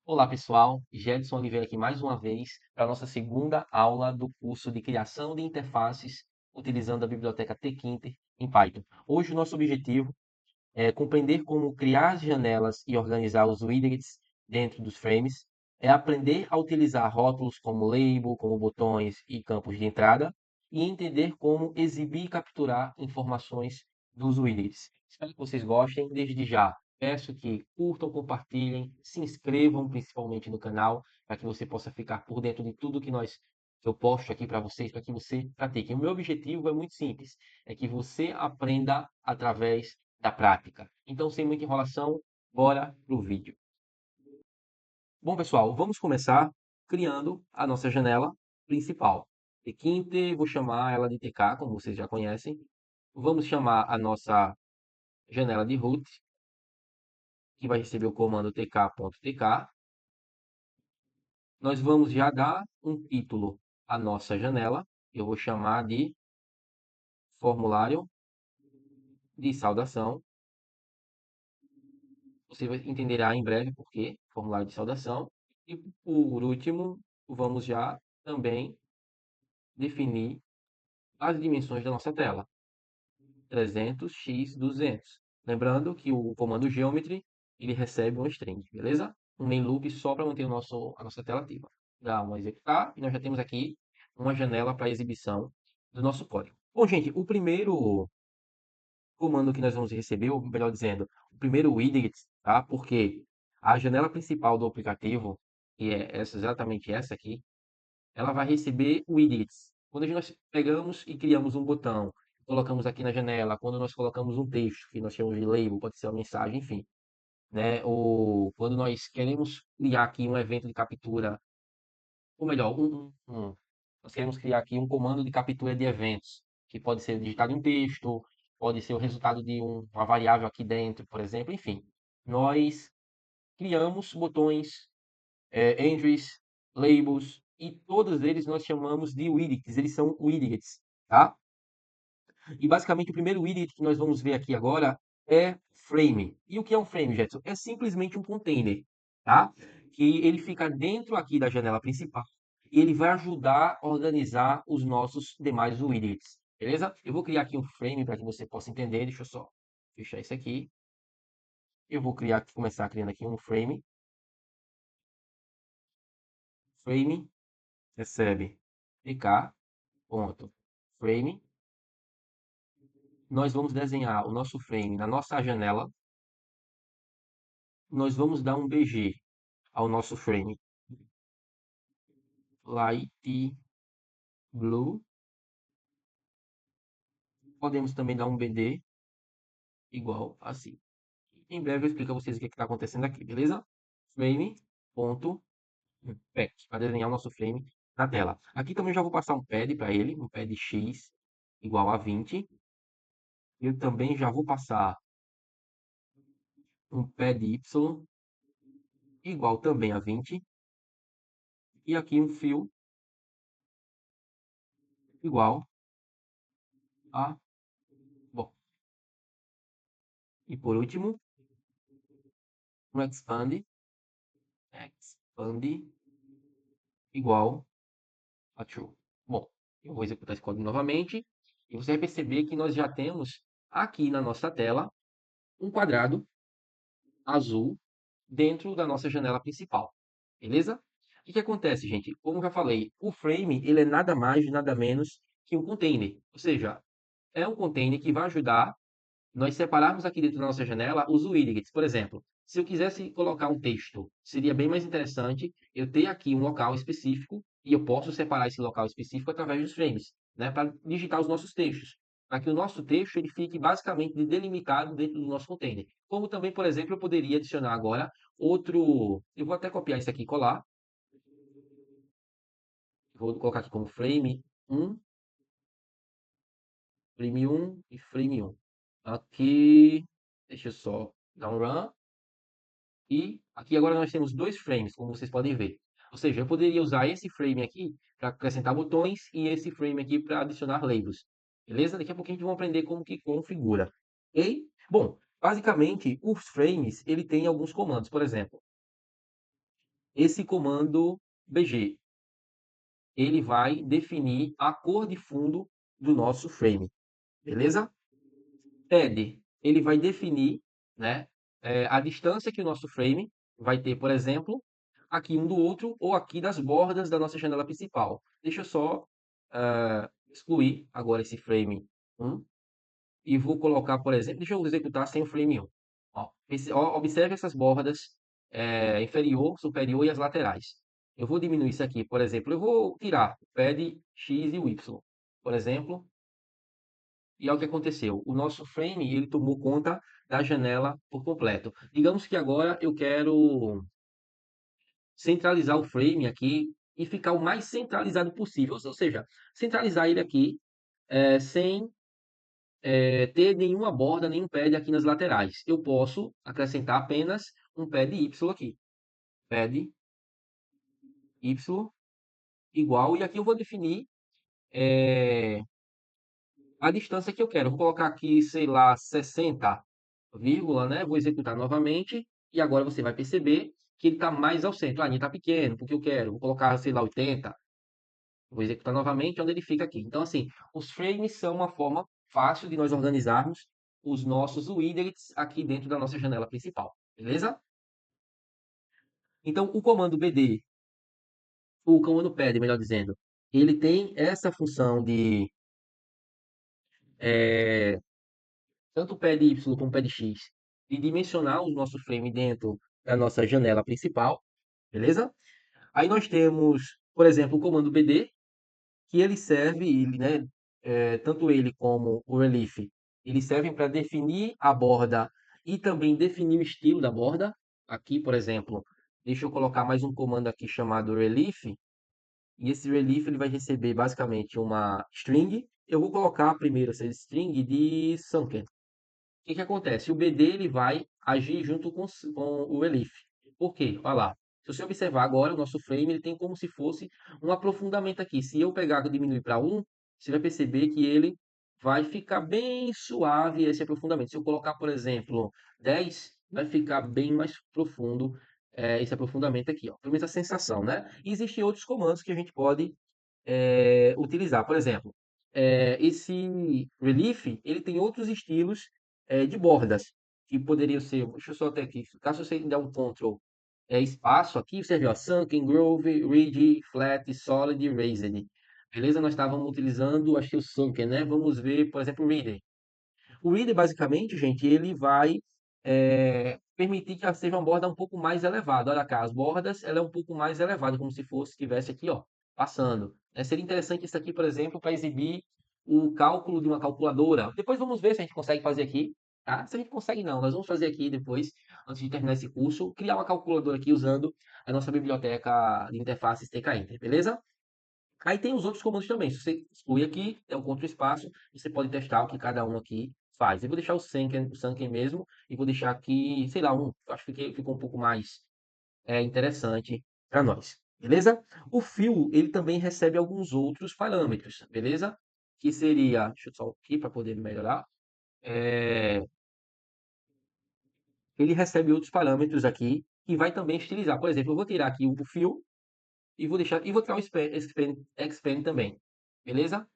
Olá pessoal, Gedson Oliveira aqui mais uma vez para a nossa segunda aula do curso de criação de interfaces utilizando a biblioteca tkinter em Python. Hoje o nosso objetivo é compreender como criar as janelas e organizar os widgets dentro dos frames, é aprender a utilizar rótulos como label, como botões e campos de entrada e entender como exibir e capturar informações dos widgets. Espero que vocês gostem. Desde já, peço que curtam, compartilhem, se inscrevam principalmente no canal, para que você possa ficar por dentro de tudo que eu posto aqui para vocês, para que você pratique. O meu objetivo é muito simples, é que você aprenda através da prática. Então, sem muita enrolação, bora pro vídeo. Bom, pessoal, vamos começar criando a nossa janela principal. Tkinter, vou chamar ela de TK, como vocês já conhecem. Vamos chamar a nossa janela de root, que vai receber o comando tk.tk. Nós vamos já dar um título à nossa janela. Eu vou chamar de formulário de saudação. Você entenderá em breve por quê, formulário de saudação. E por último, vamos já também definir as dimensões da nossa tela. 300x200. Lembrando que o comando geometry ele recebe um string, beleza? Um main loop só para manter a nossa tela ativa. Dá um executar e nós já temos aqui uma janela para exibição do nosso código. Bom, gente, o primeiro comando que nós vamos receber, ou melhor dizendo, o primeiro widget, tá? Porque a janela principal do aplicativo, que é exatamente essa aqui, ela vai receber widgets. Quando nós pegamos e criamos um botão, colocamos aqui na janela, quando nós colocamos um texto, que nós chamamos de label, pode ser uma mensagem, enfim, né? Ou quando nós queremos criar aqui um evento de captura, ou melhor, nós queremos criar aqui um comando de captura de eventos, que pode ser digitado em texto, pode ser o resultado de uma variável aqui dentro, por exemplo, enfim. Nós criamos botões, entries, labels, e todos eles nós chamamos de widgets, eles são widgets, tá? E basicamente o primeiro widget que nós vamos ver aqui agora é frame. E o que é um frame, Jetson? É simplesmente um container, tá? Que ele fica dentro aqui da janela principal e ele vai ajudar a organizar os nossos demais widgets, beleza? Eu vou criar aqui um frame para que você possa entender. Deixa eu só fechar isso aqui. Eu vou começar criando aqui um frame. Frame recebe pk.frame. Nós vamos desenhar o nosso frame na nossa janela. Nós vamos dar um BG ao nosso frame. Light blue. Podemos também dar um BD igual assim. Em breve eu explico a vocês o que está acontecendo aqui, beleza? Frame.pack, para desenhar o nosso frame na tela. Aqui também já vou passar um pad para ele, um pad x igual a 20. Eu também já vou passar um pad y igual também a 20. E aqui um fill igual a... Bom, e por último, um expand igual a true. Bom, eu vou executar esse código novamente e você vai perceber que nós já temos aqui na nossa tela um quadrado azul dentro da nossa janela principal, beleza? O que acontece, gente? Como eu já falei, o frame ele é nada mais, nada menos que um container, ou seja, é um container que vai ajudar nós separarmos aqui dentro da nossa janela os widgets. Por exemplo, se eu quisesse colocar um texto, seria bem mais interessante eu ter aqui um local específico e eu posso separar esse local específico através dos frames, né, para digitar os nossos textos, para que o nosso texto ele fique basicamente delimitado dentro do nosso container. Como também, por exemplo, eu poderia adicionar agora outro, eu vou até copiar isso aqui e colar, vou colocar aqui como frame 1 e frame 1. Aqui, deixa eu só dar um run. E aqui agora nós temos dois frames, como vocês podem ver. Ou seja, eu poderia usar esse frame aqui para acrescentar botões e esse frame aqui para adicionar labels. Beleza? Daqui a pouquinho a gente vai aprender como que configura. Ok? Bom, basicamente, os frames, ele tem alguns comandos. Por exemplo, esse comando BG, ele vai definir a cor de fundo do nosso frame, beleza? Pad, ele vai definir, né, a distância que o nosso frame vai ter, por exemplo, aqui um do outro ou aqui das bordas da nossa janela principal. Deixa eu só excluir agora esse frame 1 e vou colocar, por exemplo, deixa eu executar sem o frame 1. Ó, observe essas bordas inferior, superior e as laterais. Eu vou diminuir isso aqui, por exemplo, eu vou tirar o pad X e o Y, por exemplo, e olha o que aconteceu. O nosso frame, ele tomou conta da janela por completo. Digamos que agora eu quero centralizar o frame aqui e ficar o mais centralizado possível. Ou seja, centralizar ele aqui sem ter nenhuma borda, nenhum pad aqui nas laterais. Eu posso acrescentar apenas um pad Y aqui. Pad Y igual. E aqui eu vou definir a distância que eu quero. Eu vou colocar aqui, sei lá, 60, vírgula, né? Vou executar novamente. E agora você vai perceber que ele está mais ao centro. Ah, ele está pequeno, porque eu quero. Vou colocar, sei lá, 80. Vou executar novamente, onde ele fica aqui. Então, assim, os frames são uma forma fácil de nós organizarmos os nossos widgets aqui dentro da nossa janela principal. Beleza? Então, o comando BD, o comando pad, melhor dizendo, ele tem essa função de tanto o pad Y como o pad X, de dimensionar o nosso frame dentro da nossa janela principal, beleza? Aí nós temos, por exemplo, o comando BD, que ele serve, ele, né, tanto ele como o relief, eles servem para definir a borda e também definir o estilo da borda. Aqui, por exemplo, deixa eu colocar mais um comando aqui chamado relief, e esse relief ele vai receber basicamente uma string. Eu vou colocar primeiro essa string de sunken. O que que acontece? O BD ele vai agir junto com o Relief. Por quê? Olha lá. Se você observar agora, o nosso frame ele tem como se fosse um aprofundamento aqui. Se eu pegar e diminuir para 1, você vai perceber que ele vai ficar bem suave esse aprofundamento. Se eu colocar, por exemplo, 10, vai ficar bem mais profundo esse aprofundamento aqui. Ó. Pelo menos a sensação, né? E existem outros comandos que a gente pode utilizar. Por exemplo, esse Relief, ele tem outros estilos de bordas, que poderiam ser, deixa eu só até aqui, caso você der um Ctrl espaço aqui, você vê, ó, Sunken, Groove, Ridge, Flat, Solid, Raised. Beleza? Nós estávamos utilizando, acho que o Sunken, né? Vamos ver, por exemplo, o Reader. O Reader, basicamente, gente, ele vai permitir que ela seja uma borda um pouco mais elevada. Olha cá, as bordas, ela é um pouco mais elevada, como se fosse, estivesse aqui, ó, passando. Seria interessante isso aqui, por exemplo, para exibir o cálculo de uma calculadora. Depois vamos ver se a gente consegue fazer aqui, tá? Se a gente consegue, não. Nós vamos fazer aqui depois, antes de terminar esse curso, criar uma calculadora aqui usando a nossa biblioteca de interfaces TK-Enter, beleza? Aí tem os outros comandos também. Se você excluir aqui, é o contra espaço, você pode testar o que cada um aqui faz. Eu vou deixar o Sunken mesmo e vou deixar aqui, sei lá, acho que ficou um pouco mais interessante para nós. Beleza? O fio, ele também recebe alguns outros parâmetros, beleza? Que seria, deixa eu só aqui para poder melhorar. Ele recebe outros parâmetros aqui que vai também estilizar. Por exemplo, eu vou tirar aqui o fio e vou deixar e vou tirar o expand também. Beleza?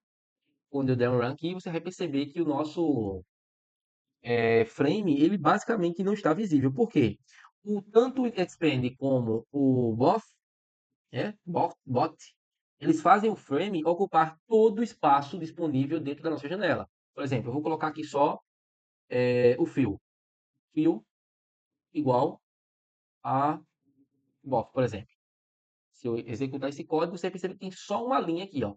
Quando eu der um run aqui, você vai perceber que o nosso frame, ele basicamente não está visível. Por quê? Tanto o Expand como o BOF, bot, eles fazem o frame ocupar todo o espaço disponível dentro da nossa janela. Por exemplo, eu vou colocar aqui só o fio. Fio igual a BOF, por exemplo. Se eu executar esse código, você percebe que tem só uma linha aqui, ó.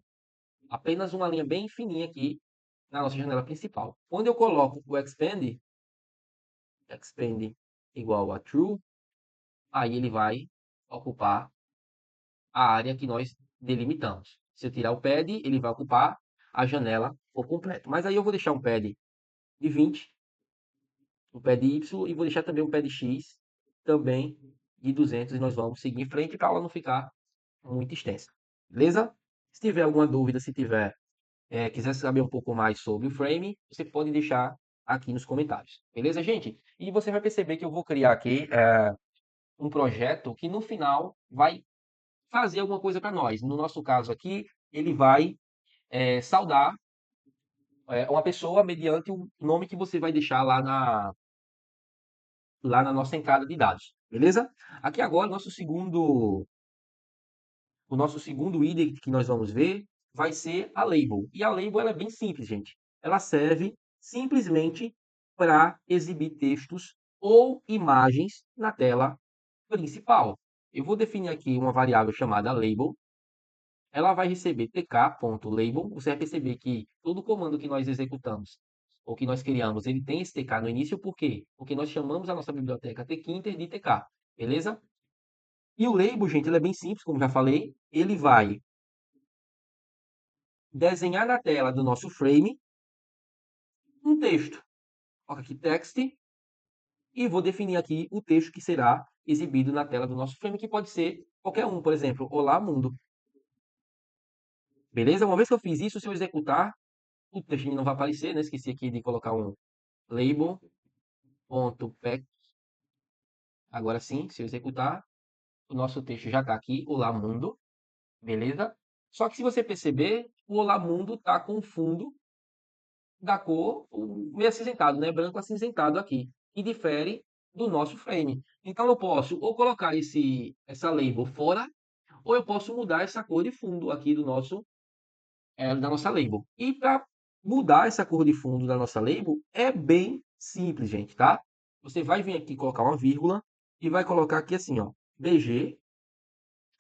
Apenas uma linha bem fininha aqui na nossa janela principal. Quando eu coloco o expand igual a true, aí ele vai ocupar a área que nós delimitamos. Se eu tirar o pad, ele vai ocupar a janela por completo. Mas aí eu vou deixar um pad de 20, um pad Y e vou deixar também um pad X também de 200 e nós vamos seguir em frente para ela não ficar muito extensa. Beleza? Se tiver alguma dúvida, se tiver quiser saber um pouco mais sobre o frame, você pode deixar aqui nos comentários. Beleza, gente? E você vai perceber que eu vou criar aqui um projeto que no final vai fazer alguma coisa para nós. No nosso caso aqui, ele vai saudar uma pessoa mediante o nome que você vai deixar lá na nossa entrada de dados, beleza? Aqui agora, o nosso segundo item que nós vamos ver vai ser a label. E a label ela é bem simples, gente. Ela serve simplesmente para exibir textos ou imagens na tela principal. Eu vou definir aqui uma variável chamada label. Ela vai receber tk.label. Você vai perceber que todo comando que nós executamos ou que nós criamos, ele tem esse tk no início. Por quê? Porque nós chamamos a nossa biblioteca tkinter de tk. Beleza? E o label, gente, ele é bem simples, como já falei. Ele vai desenhar na tela do nosso frame um texto. Coloca aqui text e vou definir aqui o texto que será exibido na tela do nosso frame, que pode ser qualquer um, por exemplo, Olá Mundo. Beleza? Uma vez que eu fiz isso, se eu executar, o texto não vai aparecer, né? Esqueci aqui de colocar um label.pack. Agora sim, se eu executar, o nosso texto já está aqui, Olá Mundo. Beleza? Só que se você perceber, o Olá Mundo está com fundo da cor meio acinzentado, né? Branco acinzentado aqui. E difere do nosso frame. Então eu posso ou colocar essa label fora, ou eu posso mudar essa cor de fundo aqui da nossa label. E para mudar essa cor de fundo da nossa label é bem simples, gente, tá? Você vai vir aqui colocar uma vírgula e vai colocar aqui assim, ó, BG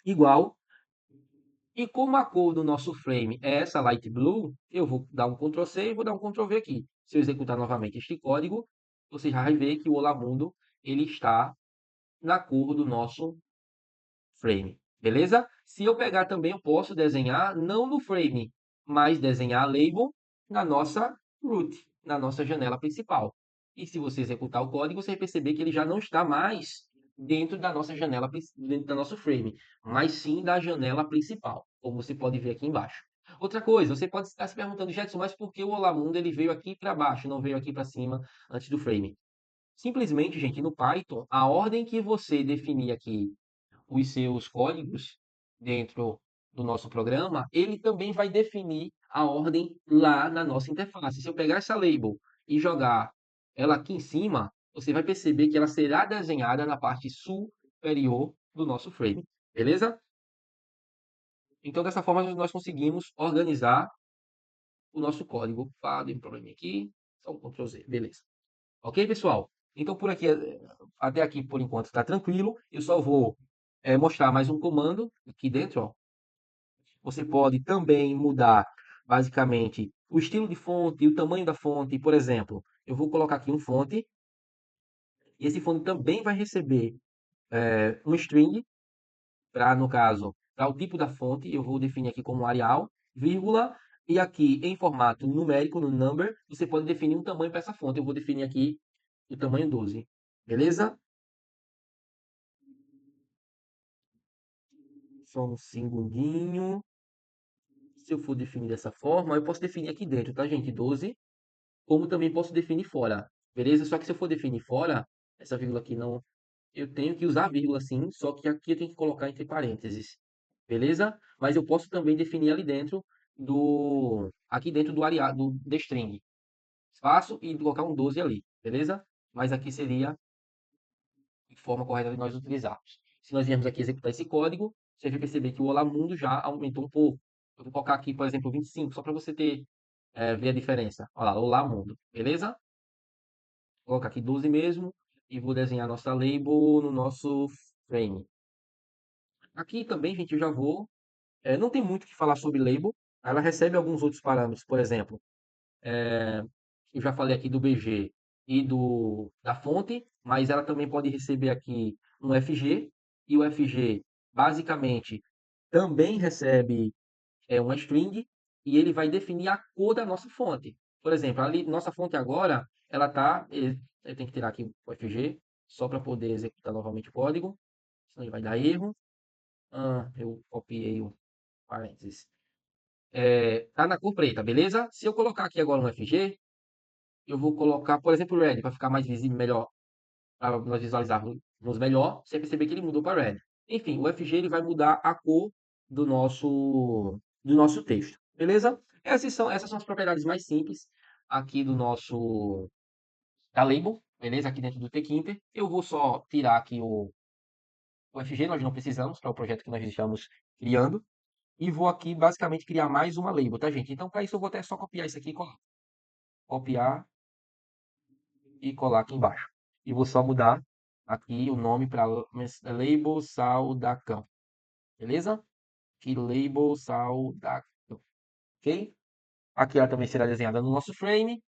igual. E como a cor do nosso frame é essa light blue, eu vou dar um Ctrl C e vou dar um Ctrl V aqui. Se eu executar novamente este código, você já vai ver que o Olá Mundo ele está na cor do nosso frame, beleza? Se eu pegar também, eu posso desenhar não no frame, mas desenhar a label na nossa root, na nossa janela principal. E se você executar o código, você vai perceber que ele já não está mais dentro da nossa janela, dentro do nosso frame, mas sim da janela principal, como você pode ver aqui embaixo. Outra coisa, você pode estar se perguntando, Jetson, mas por que o Olá Mundo ele veio aqui para baixo, não veio aqui para cima antes do frame? Simplesmente, gente, no Python, a ordem que você definir aqui os seus códigos dentro do nosso programa, ele também vai definir a ordem lá na nossa interface. Se eu pegar essa label e jogar ela aqui em cima, você vai perceber que ela será desenhada na parte superior do nosso frame. Beleza? Então, dessa forma, nós conseguimos organizar o nosso código. Opa, deu um problema aqui. Só um Ctrl Z. Beleza. Ok, pessoal? Então, por aqui, até aqui, por enquanto, está tranquilo. Eu só vou mostrar mais um comando aqui dentro. Ó. Você pode também mudar, basicamente, o estilo de fonte e o tamanho da fonte. Por exemplo, eu vou colocar aqui um fonte. E esse fonte também vai receber um string, para, no caso, para o tipo da fonte. Eu vou definir aqui como Arial, vírgula. E aqui, em formato numérico, no number, você pode definir um tamanho para essa fonte. Eu vou definir aqui o tamanho 12. Beleza? Só um segundinho. Se eu for definir dessa forma, eu posso definir aqui dentro, tá, gente? 12. Como também posso definir fora. Beleza? Só que se eu for definir fora, essa vírgula aqui não. Eu tenho que usar a vírgula sim, só que aqui eu tenho que colocar entre parênteses. Beleza? Mas eu posso também definir ali dentro aqui dentro do string. Espaço e colocar um 12 ali. Beleza? Mas aqui seria a forma correta de nós utilizarmos. Se nós viemos aqui executar esse código, você vai perceber que o Olá Mundo já aumentou um pouco. Eu vou colocar aqui, por exemplo, 25, só para você ver a diferença. Olha lá, Olá Mundo, beleza? Vou colocar aqui 12 mesmo e vou desenhar nossa label no nosso frame. Aqui também, gente, eu já vou. Não tem muito o que falar sobre label. Ela recebe alguns outros parâmetros, por exemplo, eu já falei aqui do BG e da fonte, mas ela também pode receber aqui um FG, e o FG basicamente também recebe uma string, e ele vai definir a cor da nossa fonte. Por exemplo, ali, nossa fonte agora, ela está. Eu tenho que tirar aqui o FG, só para poder executar novamente o código, senão ele vai dar erro. Eu copiei o parênteses. Tá na cor preta, beleza? Se eu colocar aqui agora um FG, eu vou colocar, por exemplo, red, para ficar mais visível, melhor, para nós visualizarmos nos melhor, você vai perceber que ele mudou para red. Enfim, o FG ele vai mudar a cor do nosso texto, beleza? Essas são as propriedades mais simples aqui da label, beleza? Aqui dentro do Tkinter. Eu vou só tirar aqui o FG, nós não precisamos, para o projeto que nós estamos criando. E vou aqui basicamente criar mais uma label, tá, gente? Então, para isso eu vou até só copiar isso aqui e colar. Copiar e colar aqui embaixo. E vou só mudar aqui o nome para label saudacão. Beleza? Aqui label saudacão. Ok? Aqui ela também será desenhada no nosso frame.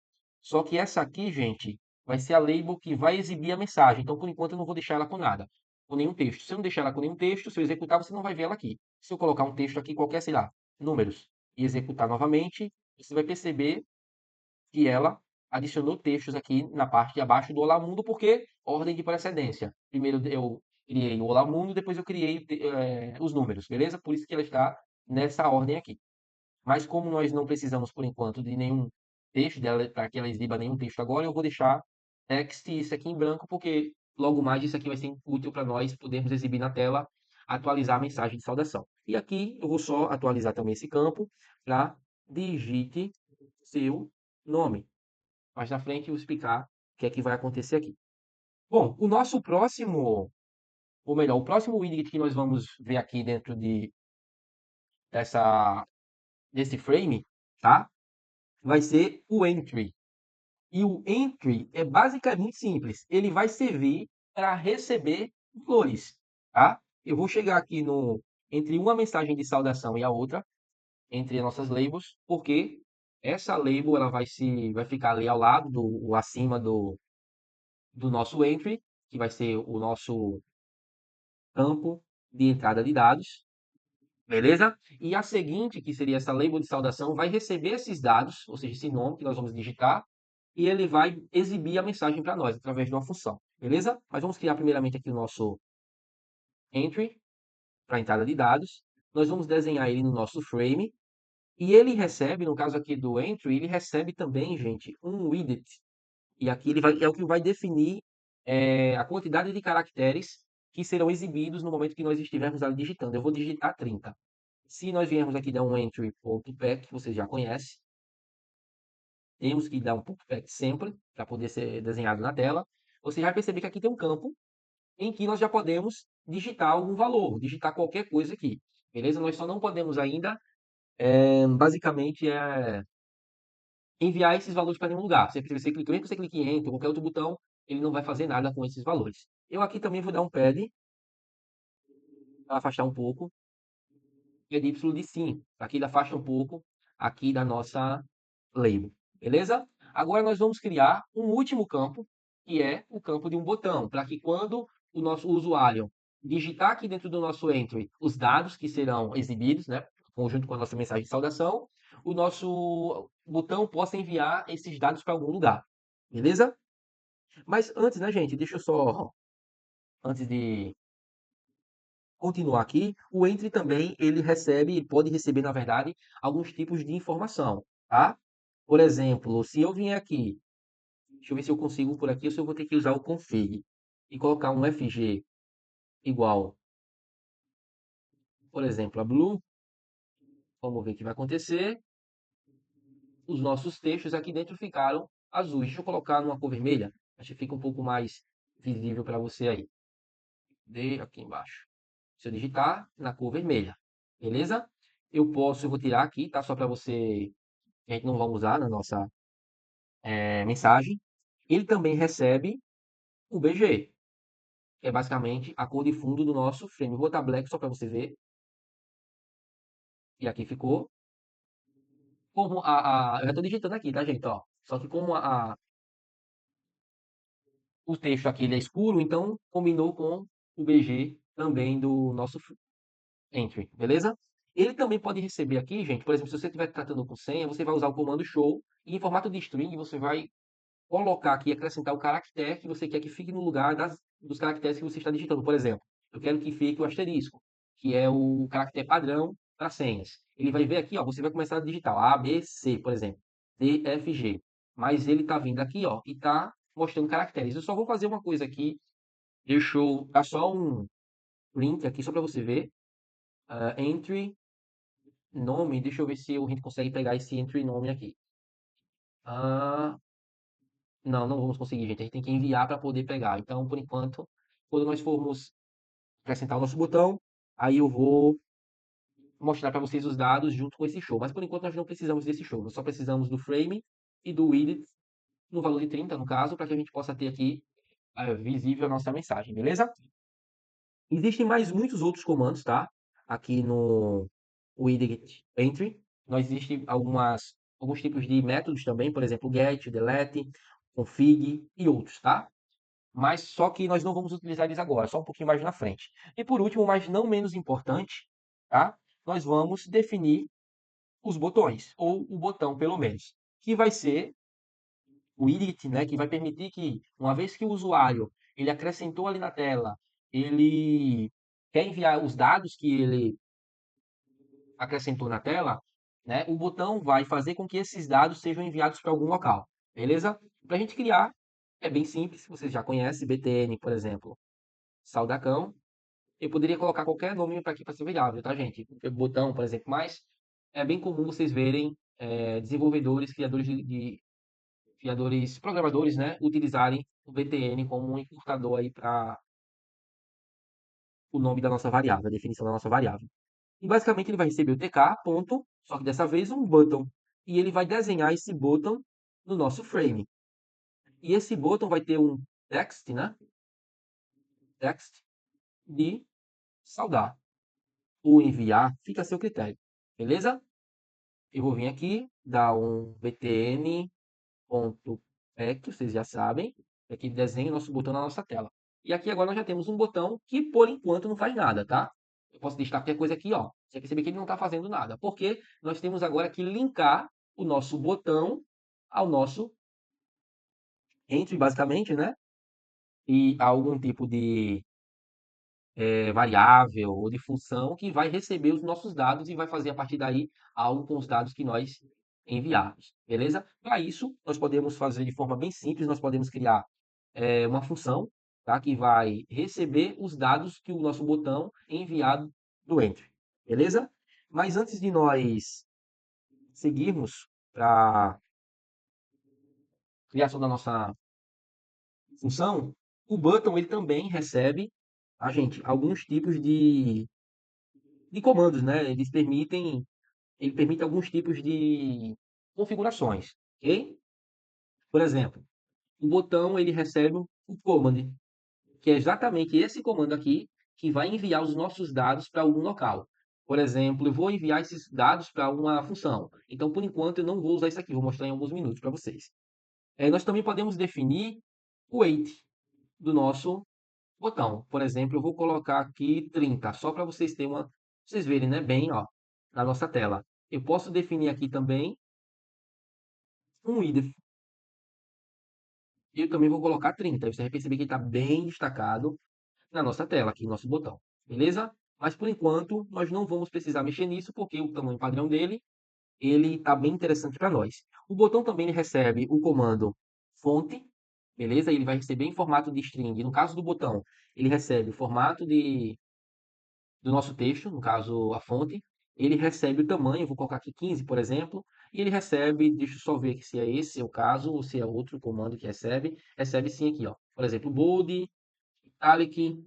Só que essa aqui, gente, vai ser a label que vai exibir a mensagem. Então, por enquanto, eu não vou deixar ela com nada, com nenhum texto. Se eu não deixar ela com nenhum texto, se eu executar, você não vai ver ela aqui. Se eu colocar um texto aqui qualquer, sei lá, números, e executar novamente, você vai perceber que ela adicionou textos aqui na parte de abaixo do Olá Mundo, porque ordem de precedência. Primeiro eu criei o Olá Mundo, depois eu criei os números, beleza? Por isso que ela está nessa ordem aqui. Mas como nós não precisamos, por enquanto, de nenhum texto dela, para que ela exiba nenhum texto agora, eu vou deixar text isso aqui em branco, porque logo mais isso aqui vai ser útil para nós podermos exibir na tela, atualizar a mensagem de saudação. E aqui eu vou só atualizar também esse campo para digite seu nome. Mais na frente eu vou explicar o que é que vai acontecer aqui. Bom, o nosso próximo, ou melhor, o próximo widget que nós vamos ver aqui dentro dessa, desse frame, tá? Vai ser o entry. E o entry é basicamente simples. Ele vai servir para receber flores, tá? Eu vou chegar aqui entre uma mensagem de saudação e a outra, entre as nossas labels, porque essa label ela vai ficar ali ao lado ou acima do nosso entry, que vai ser o nosso campo de entrada de dados, beleza? E a seguinte, que seria essa label de saudação, vai receber esses dados, ou seja, esse nome que nós vamos digitar, e ele vai exibir a mensagem para nós através de uma função, beleza? Mas vamos criar primeiramente aqui o nosso entry para entrada de dados. Nós vamos desenhar ele no nosso frame e ele recebe, no caso aqui do entry, ele recebe também, gente, um widget. E aqui é o que vai definir a quantidade de caracteres que serão exibidos no momento que nós estivermos ali digitando. Eu vou digitar 30. Se nós viermos aqui dar um entry.pack, que você já conhece, temos que dar um pack sempre para poder ser desenhado na tela. Você vai perceber que aqui tem um campo em que nós já podemos digitar algum valor, digitar qualquer coisa aqui. Beleza? Nós só não podemos ainda, basicamente, enviar esses valores para nenhum lugar. Você clica, mesmo que você clique em Enter ou qualquer outro botão, ele não vai fazer nada com esses valores. Eu aqui também vou dar um pad, para afastar um pouco, pad Y de sim, para que ele afaste um pouco aqui da nossa label. Beleza? Agora nós vamos criar um último campo, que é o campo de um botão, para que quando o nosso usuário digitar aqui dentro do nosso entry os dados que serão exibidos, né, conjunto com a nossa mensagem de saudação, o nosso botão possa enviar esses dados para algum lugar. Beleza? Mas antes, né, gente, deixa eu só, antes de continuar aqui, o entry também pode receber, na verdade, alguns tipos de informação, tá? Por exemplo, se eu vier aqui, deixa eu ver se eu consigo por aqui, ou se eu vou ter que usar o config e colocar um fg igual, por exemplo, a blue, vamos ver o que vai acontecer. Os nossos textos aqui dentro ficaram azuis. Deixa eu colocar numa cor vermelha, acho que fica um pouco mais visível para você aí. De aqui embaixo. Se eu digitar na cor vermelha, beleza? Eu vou tirar aqui, tá? Só para você, que a gente não vai usar na nossa mensagem. Ele também recebe o BG, que é basicamente a cor de fundo do nosso frame. Vou botar black só para você ver. E aqui ficou. Eu já estou digitando aqui, tá, gente? Ó, só que como o texto aqui ele é escuro, então combinou com o BG também do nosso entry, beleza? Ele também pode receber aqui, gente, por exemplo, se você estiver tratando com senha, você vai usar o comando show e em formato de string você vai colocar aqui, acrescentar o caractere que você quer que fique no lugar dos caracteres que você está digitando. Por exemplo, eu quero que fique o asterisco, que é o caractere padrão para senhas. Ele vai ver aqui, ó, você vai começar a digitar A, B, C, por exemplo, D, F, G. Mas ele está vindo aqui, ó, e está mostrando caracteres. Eu só vou fazer uma coisa aqui Deixa eu dar só um print aqui, só para você ver. Entry, nome, deixa eu ver se a gente consegue pegar esse entry nome aqui. Ah, não, não vamos conseguir, gente. A gente tem que enviar para poder pegar. Então, por enquanto, quando nós formos acrescentar o nosso botão, aí eu vou mostrar para vocês os dados junto com esse show. Mas por enquanto nós não precisamos desse show. Nós só precisamos do frame e do widget no valor de 30, no caso, para que a gente possa ter aqui visível a nossa mensagem, beleza? Existem mais muitos outros comandos, tá? Aqui no widget entry. Nós existem alguns tipos de métodos também, por exemplo, get, delete, config e outros, tá? Mas só que nós não vamos utilizar eles agora, só um pouquinho mais na frente. E por último, mas não menos importante, tá? Nós vamos definir os botões, ou o botão pelo menos, que vai ser o widget, né, que vai permitir que, uma vez que o usuário ele acrescentou ali na tela, ele quer enviar os dados que ele acrescentou na tela, né, o botão vai fazer com que esses dados sejam enviados para algum local, beleza? Para a gente criar, é bem simples, vocês já conhecem, BTN, por exemplo, Saldacão. Eu poderia colocar qualquer nome para aqui para ser variável, tá, gente? Botão, por exemplo, mas é bem comum vocês verem desenvolvedores, criadores, programadores, né, utilizarem o BTN como um encurtador aí para o nome da nossa variável, a definição da nossa variável. E basicamente ele vai receber o tk, ponto, só que dessa vez um button. E ele vai desenhar esse button no nosso frame. E esse button vai ter um text, né? Text de saudar. Ou enviar, fica a seu critério. Beleza? Eu vou vir aqui, dar um btn ponto pack, vocês já sabem, é que desenha o nosso botão na nossa tela. E aqui agora nós já temos um botão que por enquanto não faz nada, tá? Eu posso deixar qualquer coisa aqui, ó. Você perceber que ele não está fazendo nada, porque nós temos agora que linkar o nosso botão ao nosso entry, basicamente, né? E a algum tipo de variável ou de função que vai receber os nossos dados e vai fazer a partir daí algo com os dados que nós enviarmos, beleza? Para isso, nós podemos fazer de forma bem simples, nós podemos criar uma função, tá? Que vai receber os dados que o nosso botão enviado do Entry, beleza? Mas antes de nós seguirmos para a criação da nossa função, o button ele também recebe a gente alguns tipos de comandos, né? Ele permite alguns tipos de configurações, ok? Por exemplo, o botão ele recebe o command, que é exatamente esse comando aqui que vai enviar os nossos dados para algum local. Por exemplo, eu vou enviar esses dados para uma função. Então, por enquanto, eu não vou usar isso aqui, vou mostrar em alguns minutos para vocês. Nós também podemos definir o weight do nosso botão. Por exemplo, eu vou colocar aqui 30, só para vocês verem, né, bem, ó, na nossa tela. Eu posso definir aqui também um width. E eu também vou colocar 30. Você vai perceber que ele está bem destacado na nossa tela, aqui no nosso botão. Beleza? Mas por enquanto, nós não vamos precisar mexer nisso, porque o tamanho padrão dele, ele está bem interessante para nós. O botão também ele recebe o comando fonte, beleza? Ele vai receber em formato de string. No caso do botão, ele recebe o formato do nosso texto, no caso a fonte. Ele recebe o tamanho, vou colocar aqui 15, por exemplo, e ele recebe, deixa eu só ver aqui se é esse o caso ou se é outro comando que recebe sim aqui, ó. Por exemplo, bold, italic,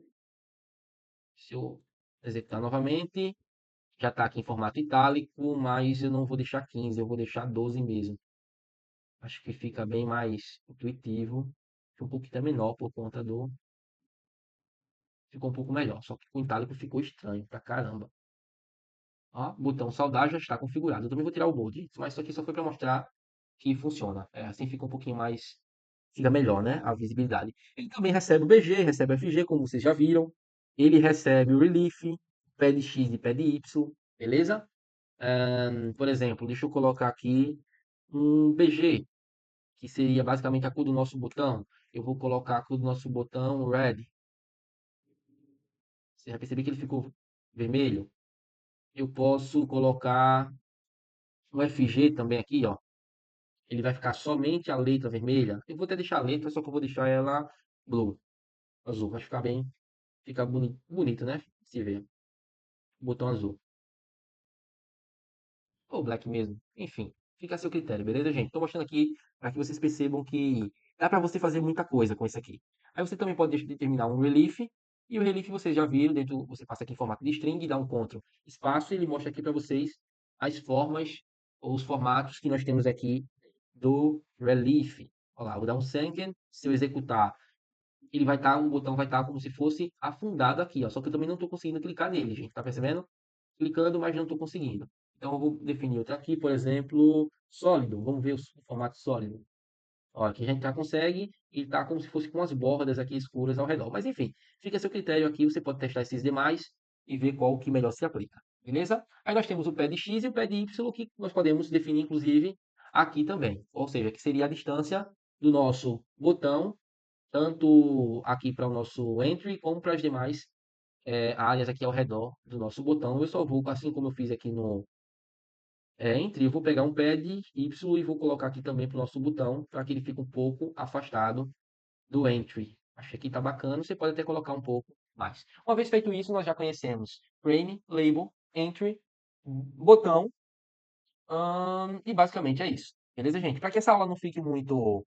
se eu executar novamente, já está aqui em formato itálico, mas eu não vou deixar 15, eu vou deixar 12 mesmo. Acho que fica bem mais intuitivo. Ficou um pouquinho até menor por conta do. Ficou um pouco melhor, só que com o itálico ficou estranho pra caramba. Ó, botão saudar já está configurado. Eu também vou tirar o bold, mas isso aqui só foi para mostrar que funciona. Assim fica um pouquinho mais. Fica melhor, né? A visibilidade. Ele também recebe o BG, recebe o FG, como vocês já viram. Ele recebe o relief, pad X e pad Y, beleza? Por exemplo, deixa eu colocar aqui um BG, que seria basicamente a cor do nosso botão. Eu vou colocar a cor do nosso botão red. Você vai perceber que ele ficou vermelho. Eu posso colocar um FG também aqui, ó. Ele vai ficar somente a letra vermelha. Eu vou até deixar a letra, só que eu vou deixar ela blue. azul. Vai ficar bem, fica bonito, né? Se vê. Botão azul. Ou black mesmo. Enfim, fica a seu critério, beleza, gente? Estou mostrando aqui para que vocês percebam que dá para você fazer muita coisa com isso aqui. Aí você também pode determinar um relief, e o relief vocês já viram, dentro, você passa aqui em formato de string, dá um Ctrl espaço, e ele mostra aqui para vocês as formas, ou os formatos que nós temos aqui do relief. Olha lá, vou dar um second, se eu executar, ele vai estar, o botão vai estar como se fosse afundado aqui, ó. Só que eu também não estou conseguindo clicar nele, gente, tá percebendo? Clicando, mas não estou conseguindo. Então, eu vou definir outra aqui, por exemplo, sólido. Vamos ver o formato sólido. Ó, aqui a gente já consegue e está como se fosse com as bordas aqui escuras ao redor. Mas enfim, fica a seu critério aqui. Você pode testar esses demais e ver qual que melhor se aplica. Beleza? Aí nós temos o pé de X e o pé de Y, que nós podemos definir, inclusive, aqui também. Ou seja, que seria a distância do nosso botão, tanto aqui para o nosso entry, como para as demais áreas aqui ao redor do nosso botão. Eu só vou, assim como eu fiz aqui no entry, eu vou pegar um pad Y e vou colocar aqui também para o nosso botão, para que ele fique um pouco afastado do entry. Acho que aqui está bacana, você pode até colocar um pouco mais. Uma vez feito isso, nós já conhecemos frame, label, entry, botão, e basicamente é isso. Beleza, gente? Para que essa aula não fique muito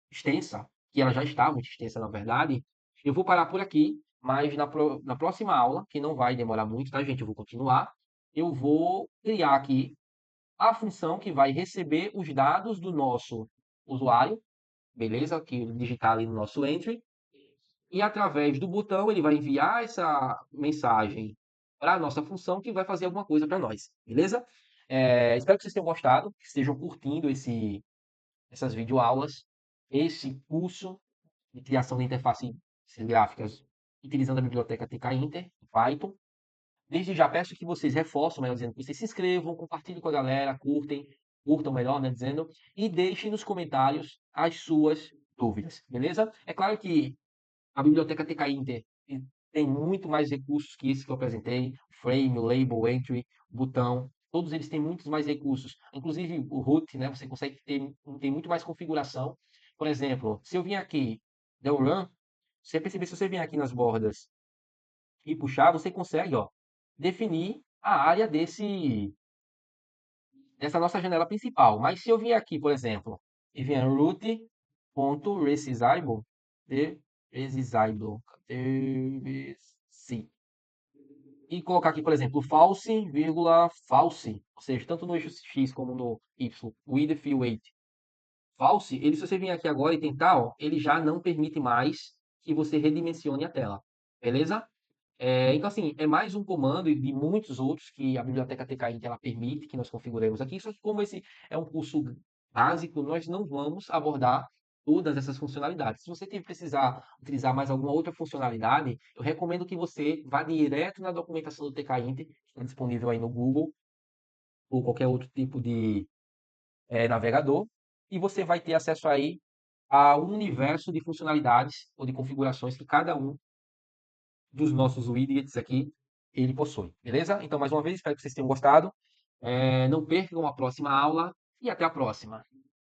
extensa, que ela já está muito extensa, na verdade, eu vou parar por aqui, mas na próxima aula, que não vai demorar muito, tá, gente? Eu vou continuar. Eu vou criar aqui a função que vai receber os dados do nosso usuário, beleza? Que digitar ali no nosso entry. E através do botão ele vai enviar essa mensagem para a nossa função que vai fazer alguma coisa para nós, beleza? Espero que vocês tenham gostado, que estejam curtindo essas videoaulas, esse curso de criação de interfaces gráficas utilizando a biblioteca TK-Inter, Python. Desde já peço que vocês reforçem, melhor dizendo, que vocês se inscrevam, compartilhem com a galera, curtam melhor, né, dizendo, e deixem nos comentários as suas dúvidas, beleza? É claro que a biblioteca TK Inter tem muito mais recursos que esse que eu apresentei, frame, label, entry, botão, todos eles têm muitos mais recursos. Inclusive o root, né, você consegue ter muito mais configuração. Por exemplo, se eu vim aqui, del run, você perceber, se você vier aqui nas bordas e puxar, você consegue, ó, definir a área dessa nossa janela principal. Mas se eu vier aqui, por exemplo, e vier root.resizable, sim, e colocar aqui, por exemplo, false, vírgula, false, ou seja, tanto no eixo X como no Y, width e weight, false, ele, se você vir aqui agora e tentar, ó, ele já não permite mais que você redimensione a tela, beleza? Então, assim, é mais um comando de muitos outros que a biblioteca TK-Int ela permite que nós configuremos aqui. Só que como esse é um curso básico, nós não vamos abordar todas essas funcionalidades. Se você precisar utilizar mais alguma outra funcionalidade, eu recomendo que você vá direto na documentação do TK-Int, que está disponível aí no Google ou qualquer outro tipo de navegador, e você vai ter acesso aí a um universo de funcionalidades ou de configurações que cada um dos nossos widgets aqui, ele possui, beleza? Então, mais uma vez, espero que vocês tenham gostado. Não percam a próxima aula e até a próxima.